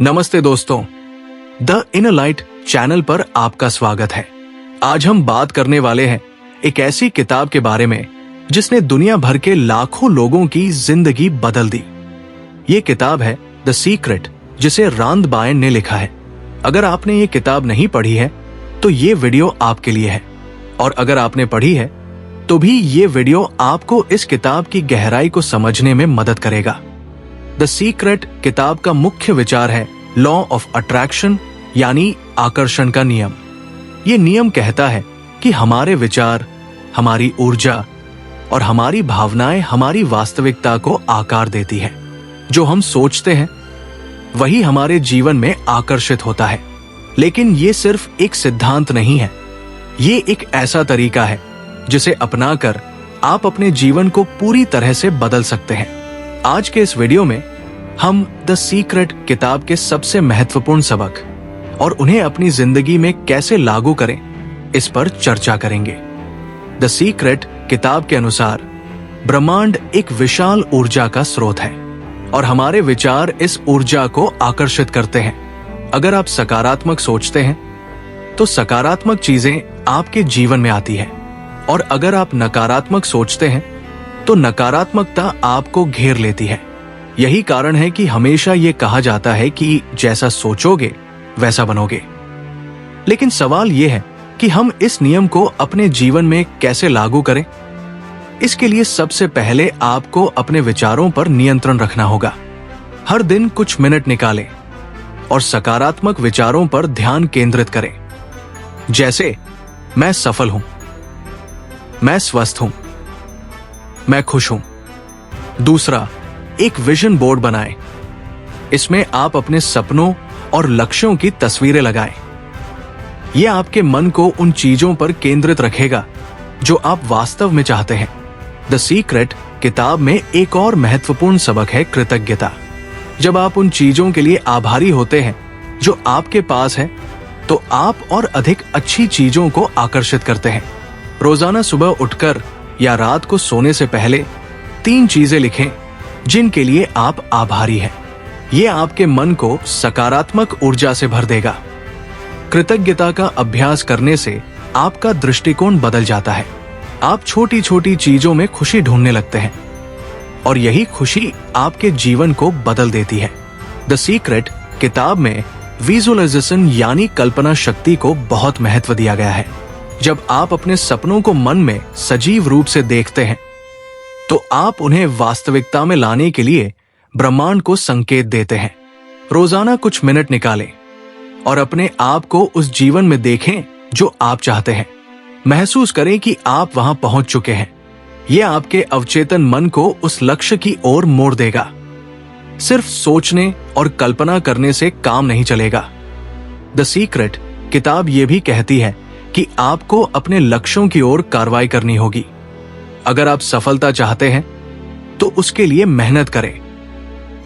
नमस्ते दोस्तों, the inner light channel पर आपका स्वागत है। आज हम बात करने वाले हैं एक ऐसी किताब के बारे में जिसने दुनिया भर के लाखों लोगों की जिंदगी बदल दी। ये किताब है द सीक्रेट, जिसे रांद बायन ने लिखा है। अगर आपने ये किताब नहीं पढ़ी है तो ये वीडियो आपके लिए है, और अगर आपने पढ़ी है तो भी ये वीडियो आपको इस किताब की गहराई को समझने में मदद करेगा। द सीक्रेट किताब का मुख्य विचार है लॉ ऑफ अट्रैक्शन, यानी आकर्षण का नियम। ये नियम कहता है कि हमारे विचार, हमारी ऊर्जा और हमारी भावनाएं हमारी वास्तविकता को आकार देती है। जो हम सोचते हैं वही हमारे जीवन में आकर्षित होता है। लेकिन ये सिर्फ एक सिद्धांत नहीं है, ये एक ऐसा तरीका है जिसे अपनाकर आप अपने जीवन को पूरी तरह से बदल सकते हैं। आज के इस वीडियो में हम द सीक्रेट किताब के सबसे महत्वपूर्ण सबक और उन्हें अपनी जिंदगी में कैसे लागू करें, इस पर चर्चा करेंगे। द सीक्रेट किताब के अनुसार ब्रह्मांड एक विशाल ऊर्जा का स्रोत है और हमारे विचार इस ऊर्जा को आकर्षित करते हैं। अगर आप सकारात्मक सोचते हैं तो सकारात्मक चीजें आपके जीवन में आती है, और अगर आप नकारात्मक सोचते हैं तो नकारात्मकता आपको घेर लेती है। यही कारण है कि हमेशा ये कहा जाता है कि जैसा सोचोगे वैसा बनोगे। लेकिन सवाल यह है कि हम इस नियम को अपने जीवन में कैसे लागू करें। इसके लिए सबसे पहले आपको अपने विचारों पर नियंत्रण रखना होगा। हर दिन कुछ मिनट निकालें और सकारात्मक विचारों पर ध्यान केंद्रित करें। जैसे, मैं सफल हूं, मैं स्वस्थ हूं, मैं खुश हूं। दूसरा, एक विजन बोर्ड बनाएं। इसमें आप अपने सपनों और लक्ष्यों की तस्वीरें लगाएं। यह आपके मन को उन चीजों पर केंद्रित रखेगा जो आप वास्तव में चाहते हैं। द सीक्रेट किताब में एक और महत्वपूर्ण सबक है कृतज्ञता। जब आप उन चीजों के लिए आभारी होते हैं जो आपके पास है, तो आप और अधिक अच्छी चीजों को आकर्षित करते हैं। रोजाना सुबह उठकर या रात को सोने से पहले 3 चीजें लिखें जिनके लिए आप आभारी हैं। ये आपके मन को सकारात्मक ऊर्जा से भर देगा। कृतज्ञता का अभ्यास करने से आपका दृष्टिकोण बदल जाता है। आप छोटी छोटी चीजों में खुशी ढूंढने लगते हैं और यही खुशी आपके जीवन को बदल देती है। द सीक्रेट किताब में विजुअलाइजेशन यानी कल्पना शक्ति को बहुत महत्व दिया गया है। जब आप अपने सपनों को मन में सजीव रूप से देखते हैं तो आप उन्हें वास्तविकता में लाने के लिए ब्रह्मांड को संकेत देते हैं। रोजाना कुछ मिनट निकालें और अपने आप को उस जीवन में देखें जो आप चाहते हैं। महसूस करें कि आप वहां पहुंच चुके हैं। यह आपके अवचेतन मन को उस लक्ष्य की ओर मोड़ देगा। सिर्फ सोचने और कल्पना करने से काम नहीं चलेगा। द सीक्रेट किताब यह भी कहती है कि आपको अपने लक्ष्यों की ओर कार्रवाई करनी होगी। अगर आप सफलता चाहते हैं तो उसके लिए मेहनत करें।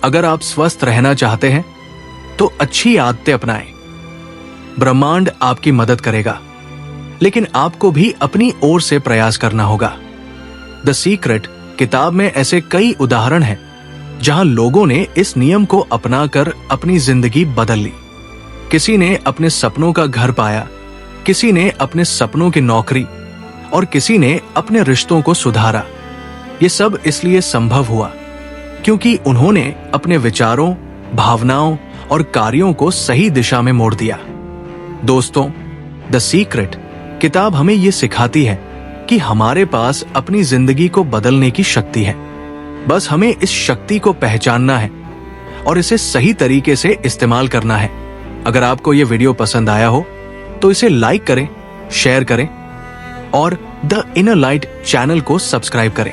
अगर आप स्वस्थ रहना चाहते हैं तो अच्छी आदतें अपनाएं। ब्रह्मांड आपकी मदद करेगा, लेकिन आपको भी अपनी ओर से प्रयास करना होगा। द सीक्रेट किताब में ऐसे कई उदाहरण हैं जहां लोगों ने इस नियम को अपनाकर अपनी जिंदगी बदल ली। किसी ने अपने सपनों का घर पाया, किसी ने अपने सपनों की नौकरी, और किसी ने अपने रिश्तों को सुधारा। ये सब इसलिए संभव हुआ क्योंकि उन्होंने अपने विचारों, भावनाओं और कार्यों को सही दिशा में मोड़ दिया। दोस्तों, द सीक्रेट किताब हमें ये सिखाती है कि हमारे पास अपनी जिंदगी को बदलने की शक्ति है। बस हमें इस शक्ति को पहचानना है और इसे सही तरीके से इस्तेमाल करना है। अगर आपको ये वीडियो पसंद आया हो तो इसे लाइक करें, शेयर करें और द इनर लाइट चैनल को सब्सक्राइब करें।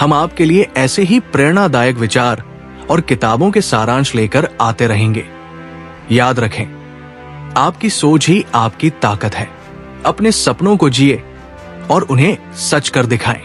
हम आपके लिए ऐसे ही प्रेरणादायक विचार और किताबों के सारांश लेकर आते रहेंगे। याद रखें, आपकी सोच ही आपकी ताकत है। अपने सपनों को जिए और उन्हें सच कर दिखाएं।